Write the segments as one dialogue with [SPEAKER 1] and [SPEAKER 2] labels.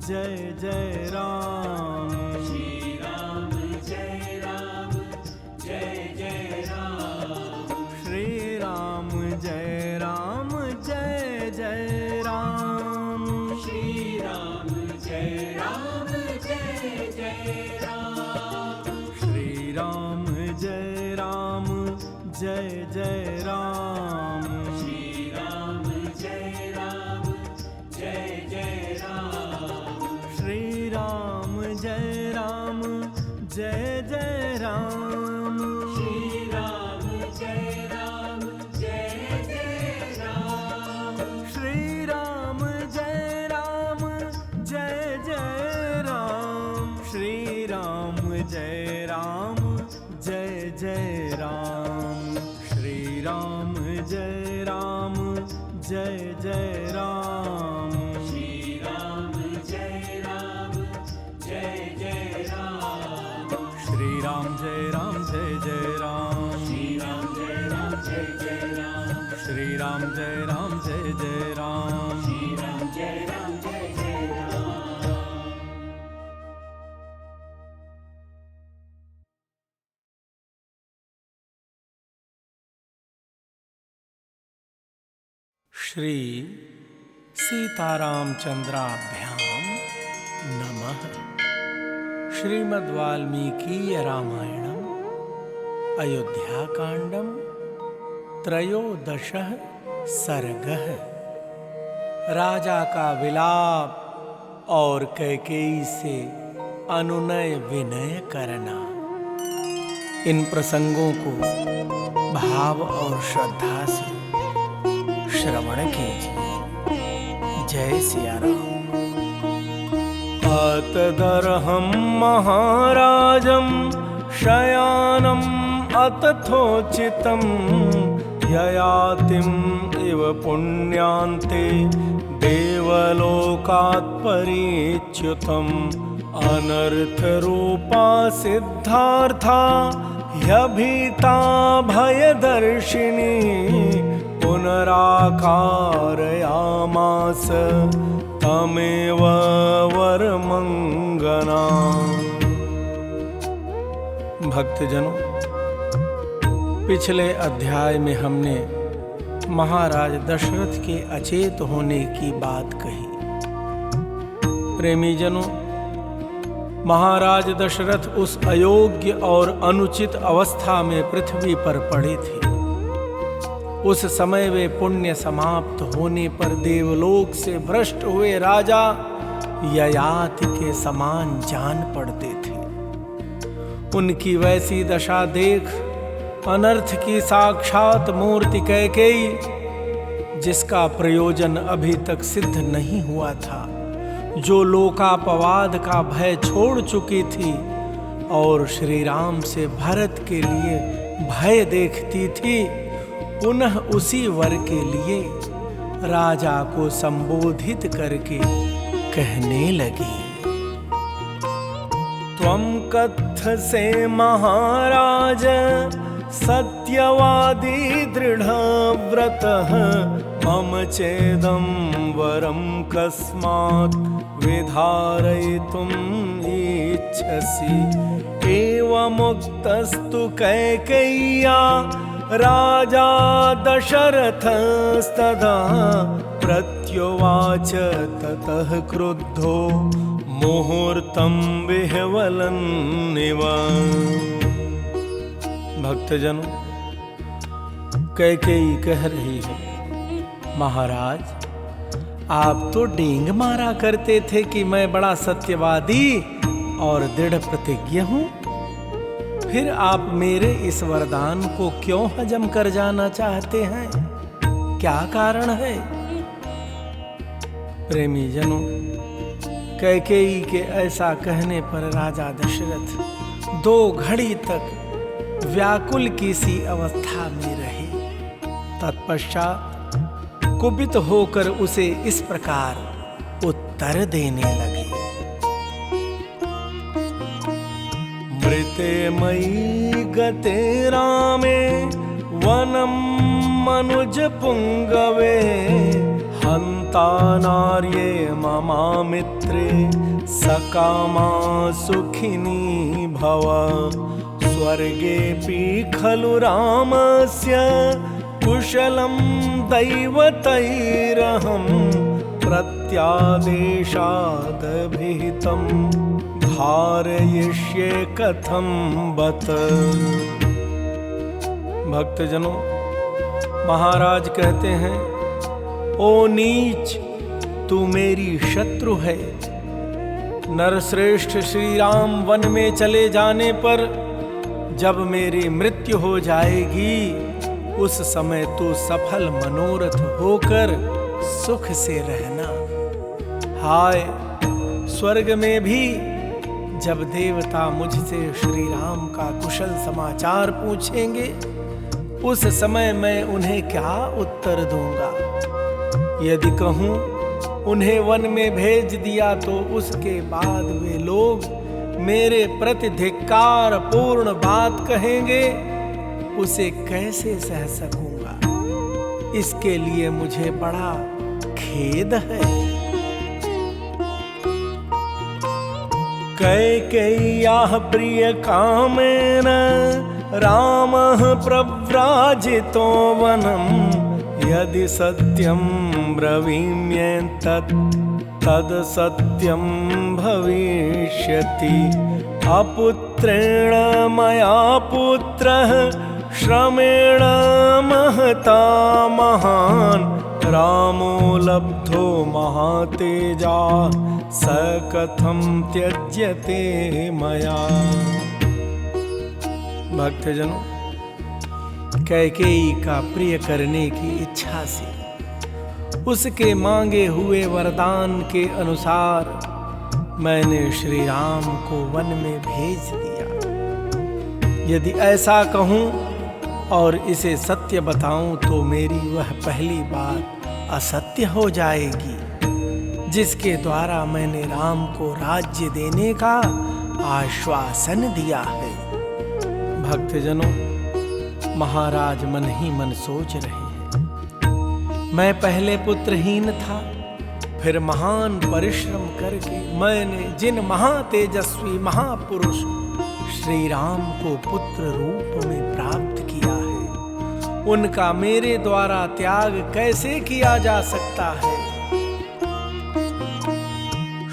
[SPEAKER 1] जय जय राम।
[SPEAKER 2] श्री राम जय राम जय जय राम।
[SPEAKER 1] श्री राम जय राम जय जय राम।
[SPEAKER 2] श्री राम जय राम जय जय राम।
[SPEAKER 1] श्री राम जय राम जय जय राम।
[SPEAKER 2] श्री राम जय राम जय जय राम।
[SPEAKER 1] श्री राम जय राम जय जय राम।
[SPEAKER 2] श्री राम जय राम जय जय राम।
[SPEAKER 1] श्री राम जय राम जय जय राम। श्री राम जय राम जय जय राम। श्री राम जय राम जय जय राम।
[SPEAKER 2] श्री राम जय राम जय जय राम।
[SPEAKER 1] श्री राम जय राम जय जय राम।
[SPEAKER 2] श्री राम जय राम जय जय राम।
[SPEAKER 1] श्री राम जय राम जय जय राम।
[SPEAKER 2] श्री राम जय राम जय जय राम।
[SPEAKER 3] श्री सीतारामचंद्राभ्याम नमः। श्रीमद् वाल्मीकीय रामायणम अयोध्याकांडम त्रयोदशः सर्गः। राजा का विलाप और कैकेयी से अनुनय विनय करना। इन प्रसंगों को भाव और श्रद्धा से श्रवण कीजिए। जय सिया राम। अतदर्हं महाराजं शयानम् अतथोचितं ययातिम् इव पुण्यान्ते देवलोकात् परीच्युतम्। अनर्थरूपा सिद्धार्था ह्यभीता भयदर्शिनी पुनराकारयामास तमेव वरमंगना। भक्तजनों, पिछले अध्याय में हमने महाराज दशरथ के अचेत होने की बात कही। प्रेमीजनों, महाराज दशरथ उस अयोग्य और अनुचित अवस्था में पृथ्वी पर पड़े थे। उस समय वे पुण्य समाप्त होने पर देवलोक से भ्रष्ट हुए राजा ययाति के समान जान पड़ते थे। उनकी वैसी दशा देख अनर्थ की साक्षात मूर्ति कैकेयी, जिसका प्रयोजन अभी तक सिद्ध नहीं हुआ था, जो लोकापवाद का भय छोड़ चुकी थी और श्री राम से भरत के लिए भय देखती थी, पुनः उसी वर के लिए राजा को संबोधित करके कहने लगी। त्वं कथसे महाराज सत्यवादी दृढ़व्रतः। मम चेदं वरं कस्मात् विधारयितुम् इच्छसि। एवमुक्तस्तु कैकेय्या राजा दशरथस्तदा प्रत्युवाच ततः क्रुद्धो मुहूर्तं विह्वलन्निव। भक्तजनों, कैकेयी कह रही है, महाराज आप तो डींग मारा करते थे कि मैं बड़ा सत्यवादी और दृढ़ प्रतिज्ञ हूं, फिर आप मेरे इस वरदान को क्यों हजम कर जाना चाहते हैं? क्या कारण है? प्रेमी जनों, कैकेयी के ऐसा कहने पर राजा दशरथ 2 घड़ी तक व्याकुल की सी अवस्था में रहे। तत्पश्चात कुपित होकर उसे इस प्रकार उत्तर देने लगे। मृते मयि गते रामे वनं मनुज पुंगवे। हन्तानार्ये ममामित्रे सकामा सुखिनी भव स्वर्गेऽपि खलु रामस्य कुशलं दैवतैरहं प्रत्यादेशादभिहितं धारयिष्ये कथं बत। भक्तजनों, महाराज कहते हैं, ओ नीच, तू मेरी शत्रु है। नरश्रेष्ठ श्री राम वन में चले जाने पर जब मेरी मृत्यु हो जाएगी, उस समय तू सफल मनोरथ होकर सुख से रहना। हाय, स्वर्ग में भी जब देवता मुझसे श्री राम का कुशल समाचार पूछेंगे, उस समय मैं उन्हें क्या उत्तर दूंगा? यदि कहूं उन्हें वन में भेज दिया तो उसके बाद वे लोग मेरे प्रति धिक्कार पूर्ण बात कहेंगे, उसे कैसे सह सकूंगा? इसके लिए मुझे बड़ा खेद है। कैकेय्याः प्रिय कामेन रामः प्रव्राजितो वनं यदि सत्यं ब्रवीम्येतत् तद् सत्यं भविष्यति। अपुत्रेण मया पुत्रः श्रमेण महता महान् रामो लब्धो महातेजा स कथं त्यज्यते मया। भक्तजनों, कैकेयी का प्रिय करने की इच्छा से उसके मांगे हुए वरदान के अनुसार मैंने श्री राम को वन में भेज दिया। यदि ऐसा कहूं और इसे सत्य बताऊं तो मेरी वह पहली बात असत्य हो जाएगी, जिसके द्वारा मैंने राम को राज्य देने का आश्वासन दिया है। भक्तजनों, महाराज मन ही मन सोच रहे हैं, मैं पहले पुत्रहीन था, फिर महान परिश्रम करके मैंने जिन महातेजस्वी महापुरुष श्री राम को पुत्र रूप में प्राप्त किया है, उनका मेरे द्वारा त्याग कैसे किया जा सकता है?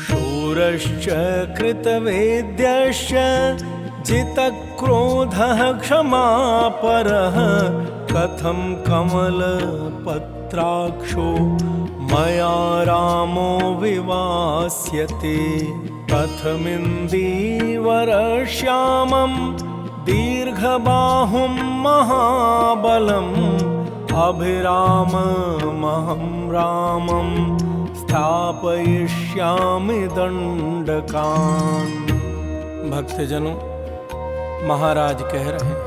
[SPEAKER 3] शूरश्च कृतवेद्यश्च जितक्रोधः क्षमापरः कथं कमलपत्राक्षो मया रामो विवास्यते। कथमिन्दीवरश्यामं दीर्घबाहुं महाबलम् अभिराममहं रामं स्थापयिष्यामि दण्डकान्। भक्तजनों, महाराज कह रहे हैं,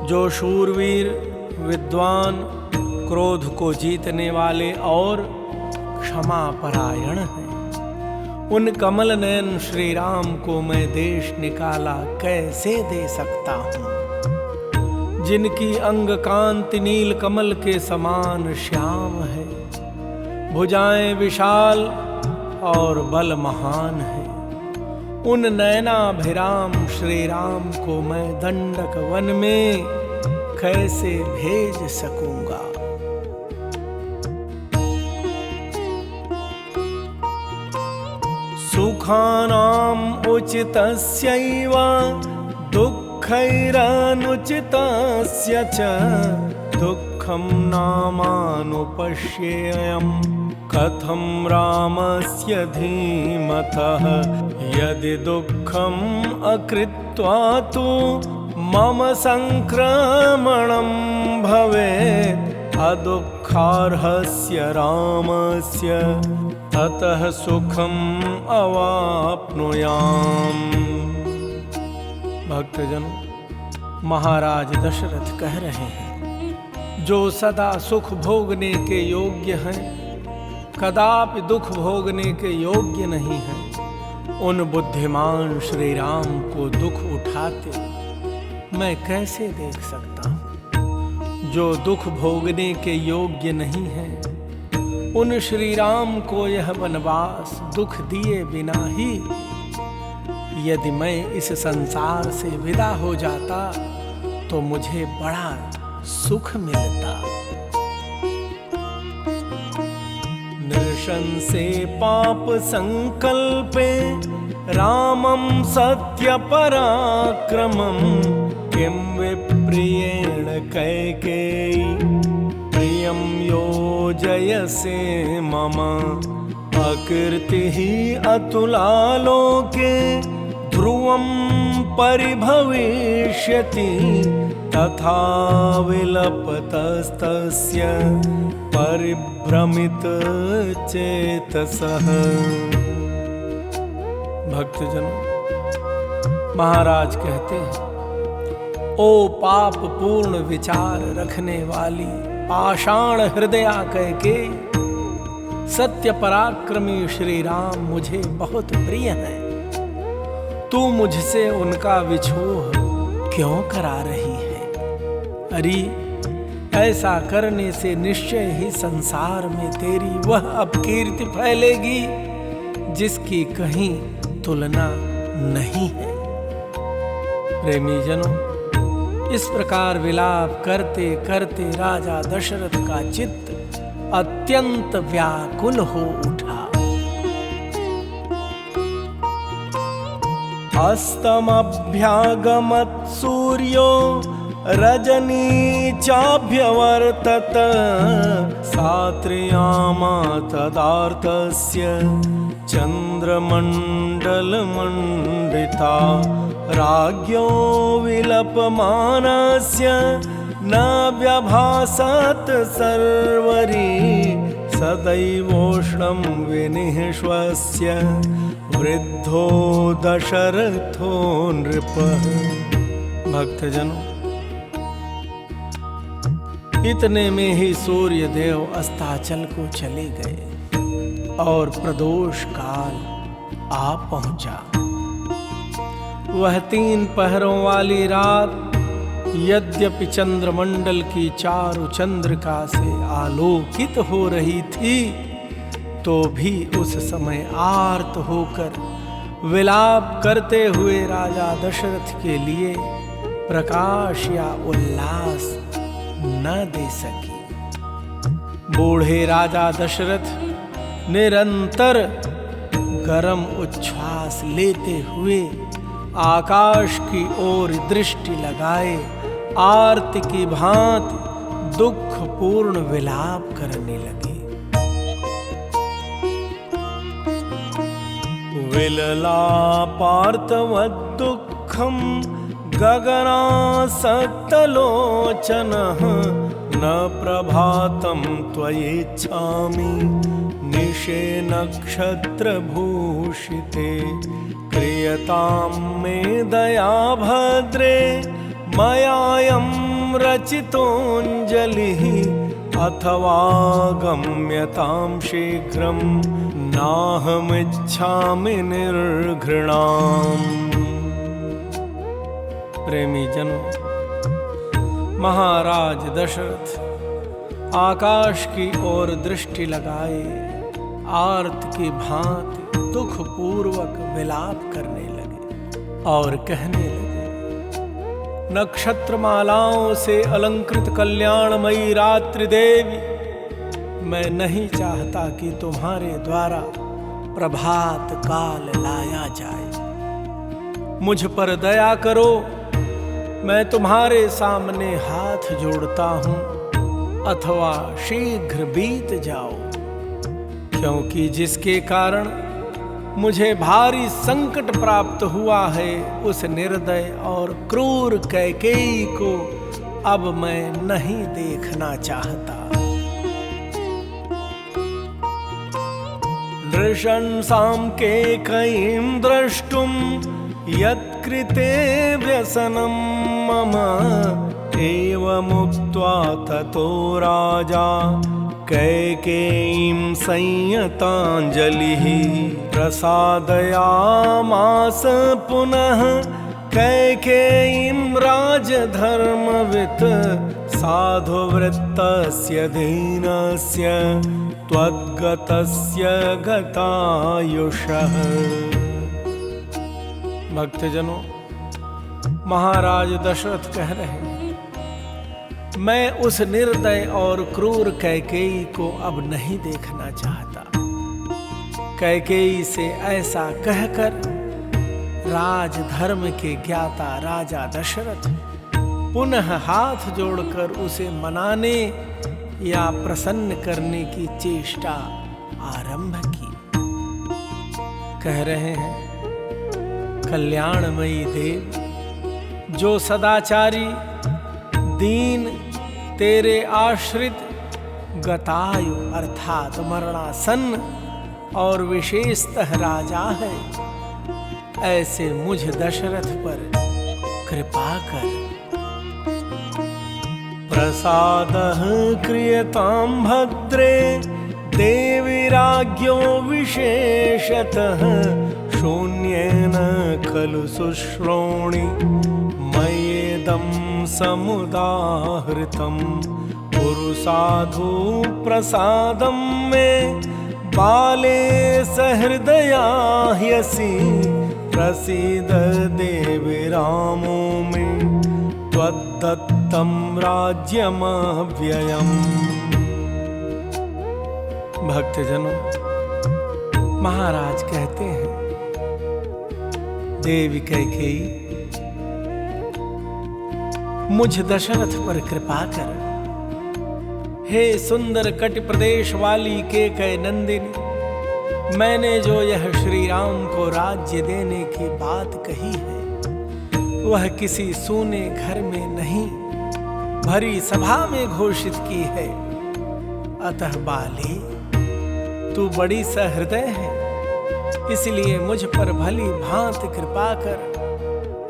[SPEAKER 3] जो शूरवीर विद्वान क्रोध को जीतने वाले और क्षमा परायण हैं, उन कमल नयन श्री राम को मैं देश निकाला कैसे दे सकता हूँ? जिनकी अंग कांति नील कमल के समान श्याम है, भुजाएं विशाल और बल महान है, उन नयनाभिराम श्री राम को मैं दंडक वन में कैसे भेज सकूंगा? सुखानाम् उचितस्यैव दुःखैरनुचितस्य च दुःखं नामानुपश्येयं कथं रामस्य धीमतः। यदि दुःखम् अकृत्वा तु मम संक्रमणं भवेत् अदुःखार्हस्य रामस्य ततः सुखम् अवाप्नुयाम्। भक्तजनों, महाराज दशरथ कह रहे हैं, जो सदा सुख भोगने के योग्य हैं, कदापि दुख भोगने के योग्य नहीं हैं, उन बुद्धिमान श्री राम को दुख उठाते मैं कैसे देख सकता हूँ? जो दुख भोगने के योग्य नहीं है, उन श्री राम को यह वनवास दुख दिए बिना ही यदि मैं इस संसार से विदा हो जाता तो मुझे बड़ा सुख मिलता। नृशंसे पाप संकल्पे रामं सत्य पराक्रमं किं विप्रियेण कैकेयी प्रियं योजयसे मम अकीर्तिः अतुलालोके ध्रुवं परिभविष्यति तथा विलपतस्तस्य परिभ्रमित चेतसः। भक्तजनों, महाराज कहते हैं, ओ पाप पूर्ण विचार रखने वाली पाषाण हृदया कैकेयी, सत्य पराक्रमी श्री राम मुझे बहुत प्रिय है। तू मुझसे उनका विछोह क्यों करा रही है? अरे ऐसा करने से निश्चय ही संसार में तेरी वह अपकीर्ति फैलेगी जिसकी कहीं तुलना नहीं है। प्रेमी जनों, इस प्रकार विलाप करते करते राजा दशरथ का चित्त अत्यंत व्याकुल हो उठा। अस्तमभ्यागमत् सूर्यो रजनी चाभ्यवर्तत सात्र्यामा तदार्तस्य चन्द्रमण्डलमण्डिता राज्ञो विलपमानस्य न व्यभासत सर्वरी सदैवोष्णं विनिश्वस्य वृद्धो दशरथो नृपः। भक्तजनों, इतने में ही सूर्य देव अस्ताचल को चले गए और प्रदोष काल आ पहुंचा। वह 3 पहरों वाली रात यद्यपि चंद्रमंडल की चारु चंद्रिका से आलोकित हो रही थी तो भी उस समय आर्त होकर विलाप करते हुए राजा दशरथ के लिए प्रकाश या उल्लास न दे सकी। बूढ़े राजा दशरथ निरंतर गरम उच्छ्वास लेते हुए आकाश की ओर दृष्टि लगाए आर्त की भांति दुखपूर्ण विलाप करने लगे। विललापार्तवद्दुःखं गगनासक्तलोचनः न प्रभातं त्वयिच्छामि निशे नक्षत्रभूषिते क्रियतां मे दया भद्रे मयायं रचितोऽञ्जलिः अथवा गम्यतां शीघ्रं नाहमिच्छामि निर्घृणाम्। प्रेमी जनों, महाराज दशरथ आकाश की ओर दृष्टि लगाए आर्त की भांति दुख पूर्वक विलाप करने लगे और कहने लगे, नक्षत्रमालाओं से अलंकृत कल्याणमयी रात्रि देवी, मैं नहीं चाहता कि तुम्हारे द्वारा प्रभात काल लाया जाए। मुझ पर दया करो, मैं तुम्हारे सामने हाथ जोड़ता हूं, अथवा शीघ्र बीत जाओ, क्योंकि जिसके कारण मुझे भारी संकट प्राप्त हुआ है उस निर्दय और क्रूर कैकेयी को अब मैं नहीं देखना चाहता। नृशंसां कैकेयीं द्रष्टुं यत्कृते व्यसनं मम एवमुक्त्वा ततो राजा कैकेयीं संयताञ्जलिः प्रसादयामास पुनः कैकेयीं राजधर्मवित् साधुवृत्तस्य दीनस्य त्वद्गतस्य गतायुषः। भक्तजनों, महाराज दशरथ कह रहे हैं, मैं उस निर्दय और क्रूर कैकेयी को अब नहीं देखना चाहता। कैकेयी से ऐसा कहकर राजधर्म के ज्ञाता राजा दशरथ पुनः हाथ जोड़कर उसे मनाने या प्रसन्न करने की चेष्टा आरंभ की। कह रहे हैं, कल्याणमयी देव, जो सदाचारी दीन तेरे आश्रित गतायु अर्थात मरणासन्न और विशेषतः राजा है, ऐसे मुझ दशरथ पर कृपा कर। प्रसादः क्रियतां भद्रे देवी राज्ञो विशेषतः शून्येन खलु शुश्रोणि मयेदं समुदाहृतं कुरु साधु प्रसादं मे बाले सहृदया ह्यसि प्रसीद देवी रामो मे त्वद्दत्तं राज्यमव्ययम्। भक्तजनों, महाराज कहते हैं, देवी कैकेयी, मुझ दशरथ पर कृपा कर। हे सुंदर कट प्रदेश वाली कैकेयी नंदिनी, मैंने जो यह श्री राम को राज्य देने की बात कही है, वह किसी सूने घर में नहीं, भरी सभा में घोषित की है। अतः बाली, तू बड़ी सहृदय है, इसलिए मुझ पर भली भांति कृपा कर,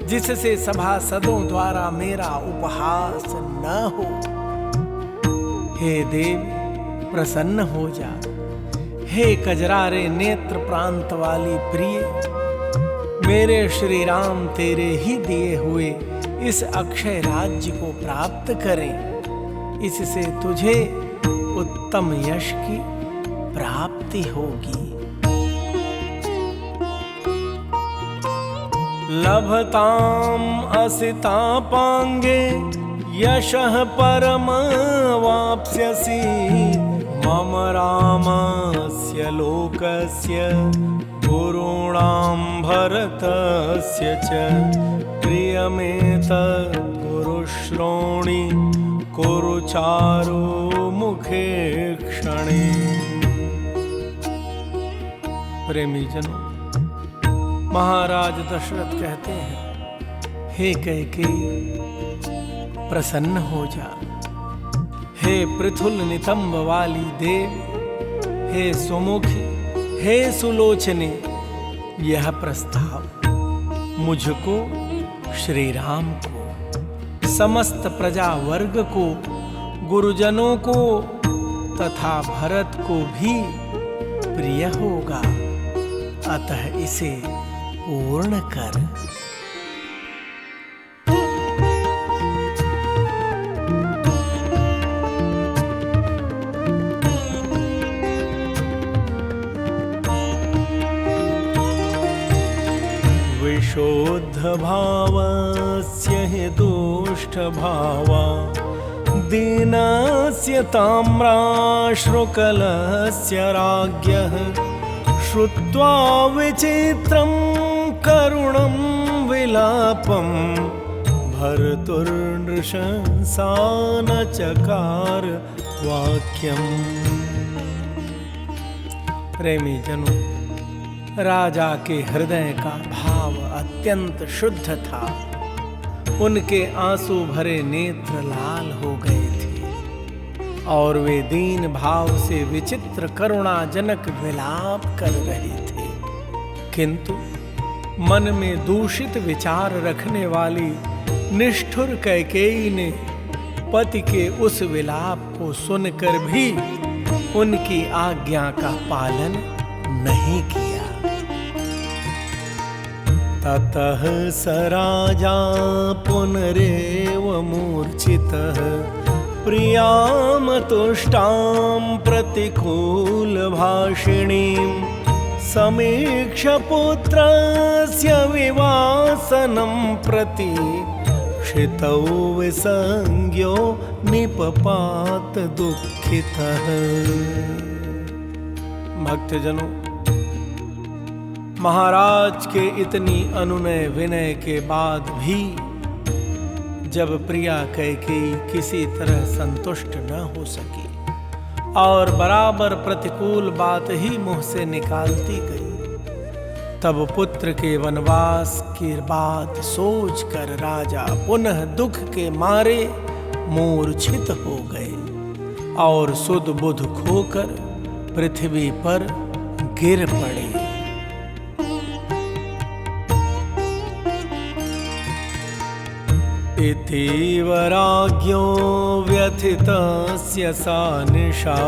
[SPEAKER 3] जिससे सभासदों द्वारा मेरा उपहास न हो। हे देव, प्रसन्न हो जा। हे कजरारे नेत्र प्रांत वाली प्रिय, मेरे श्री राम तेरे ही दिए हुए इस अक्षय राज्य को प्राप्त करें, इससे तुझे उत्तम यश की प्राप्ति होगी। लभताम असितापांगे यशः परमवाप्स्यसि मम रामस्य लोकस्य गुरूणां भरतस्य च प्रियमेतत् कुरु श्रोणि कुरु चारु मुखे क्षणे। प्रेमी जनों, महाराज दशरथ कहते हैं, हे कैकेयी, प्रसन्न हो जा। हे पृथुल नितंब वाली देव, हे सुमुखी, हे सुलोचने, यह प्रस्ताव मुझको, श्री राम को, समस्त प्रजा वर्ग को, गुरुजनों को तथा भरत को भी प्रिय होगा। अतः इसे पूर्ण कर। विशुद्ध भावस्य हि दुष्ट भावा दीनस्य ताम्राश्रुकलस्य राज्ञः श्रुत्वा विचित्रं करुणं विलापं भर्तुर्नृशंसा न चकार वाक्यम्। प्रेमी जनों, राजा के हृदय का भाव अत्यंत शुद्ध था। उनके आंसू भरे नेत्र लाल हो गए थे और वे दीन भाव से विचित्र करुणाजनक विलाप कर रहे थे। किंतु मन में दूषित विचार रखने वाली निष्ठुर कैकेयी ने पति के उस विलाप को सुनकर भी उनकी आज्ञा का पालन नहीं किया। ततः स राजा पुनरेव मूर्छितः प्रियामतुष्टां प्रतिकूलभाषिणीं समीक्ष्य पुत्रस्य विवासनं प्रति क्षितौ विसंज्ञो निपपात दुःखितः। भक्तजनों, महाराज के इतनी अनुनय विनय के बाद भी जब प्रिया कैकेयी किसी तरह संतुष्ट न हो सकी और बराबर प्रतिकूल बात ही मुंह से निकालती गई, तब पुत्र के वनवास की बात सोचकर राजा पुनः दुख के मारे मूर्छित हो गए और सुध बुध खोकर पृथ्वी पर गिर पड़े। इतीव राज्ञो व्यथितस्य सा निशा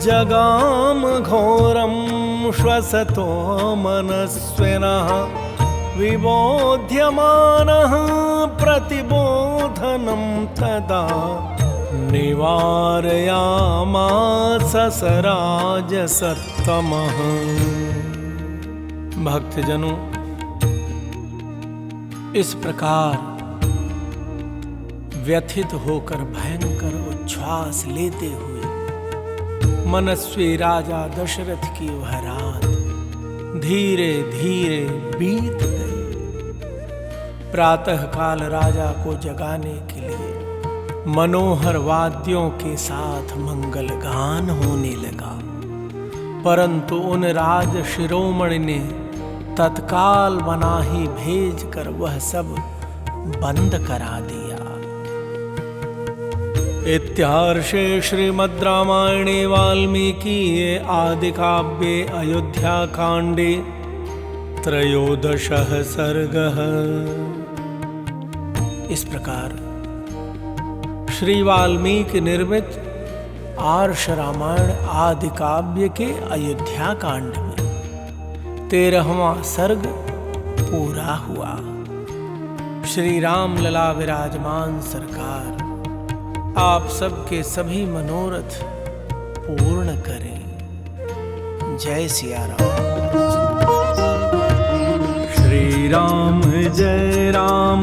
[SPEAKER 3] जगाम घोरं श्वसतो मनस्विनः विबोध्यमानः प्रतिबोधनं तदा निवारयामास स राजसत्तमः। भक्तजनों, इस प्रकार व्यथित होकर भयंकर उच्छ्वास लेते हुए मनस्वी राजा दशरथ की वह रात धीरे धीरे बीत गई। प्रातःकाल राजा को जगाने के लिए मनोहर वाद्यों के साथ मंगल गान होने लगा, परंतु उन राज शिरोमणि ने तत्काल मनाही भेजकर वह सब बंद करा दिया। इत्यार्षे श्रीमद् रामायणे वाल्मीकीये आदिकाव्ये अयोध्याकाण्डे त्रयोदशः सर्गः। इस प्रकार श्री वाल्मीकि निर्मित आर्ष रामायण आदि काव्य के अयोध्या कांड में 13वां सर्ग पूरा हुआ। श्री राम लला विराजमान सरकार आप सबके सभी मनोरथ पूर्ण करें। जय सिया राम।
[SPEAKER 1] श्री राम जय राम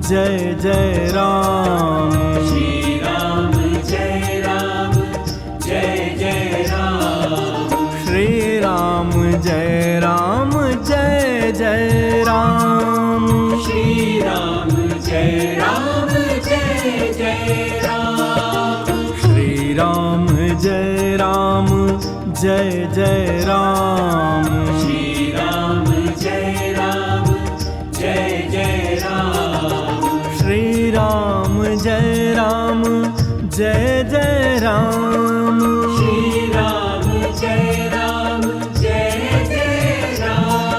[SPEAKER 1] जय जय राम।
[SPEAKER 2] श्री राम जय राम जय जय राम।
[SPEAKER 1] श्री राम जय राम जय जय राम।
[SPEAKER 2] श्री राम जय राम जय जय राम।
[SPEAKER 1] श्री राम जय राम जय जय राम।
[SPEAKER 2] श्री राम जय राम जय जय राम।
[SPEAKER 1] श्री राम जय राम जय जय राम।
[SPEAKER 2] श्री राम जय राम जय जय राम।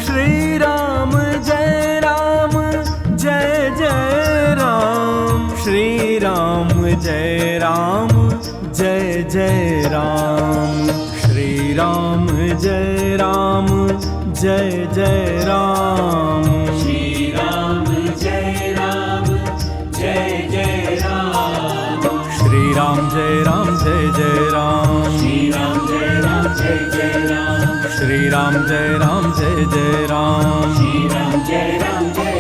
[SPEAKER 1] श्री राम जय राम जय जय राम। श्री राम जय राम जय जय राम। श्री राम जय राम जय जय राम।
[SPEAKER 2] श्री राम जय राम जय जय राम।
[SPEAKER 1] श्री राम जय राम जय जय राम।
[SPEAKER 2] श्री राम जय राम जय जय राम।
[SPEAKER 1] श्री राम जय राम जय जय राम।
[SPEAKER 2] श्री राम जय राम जय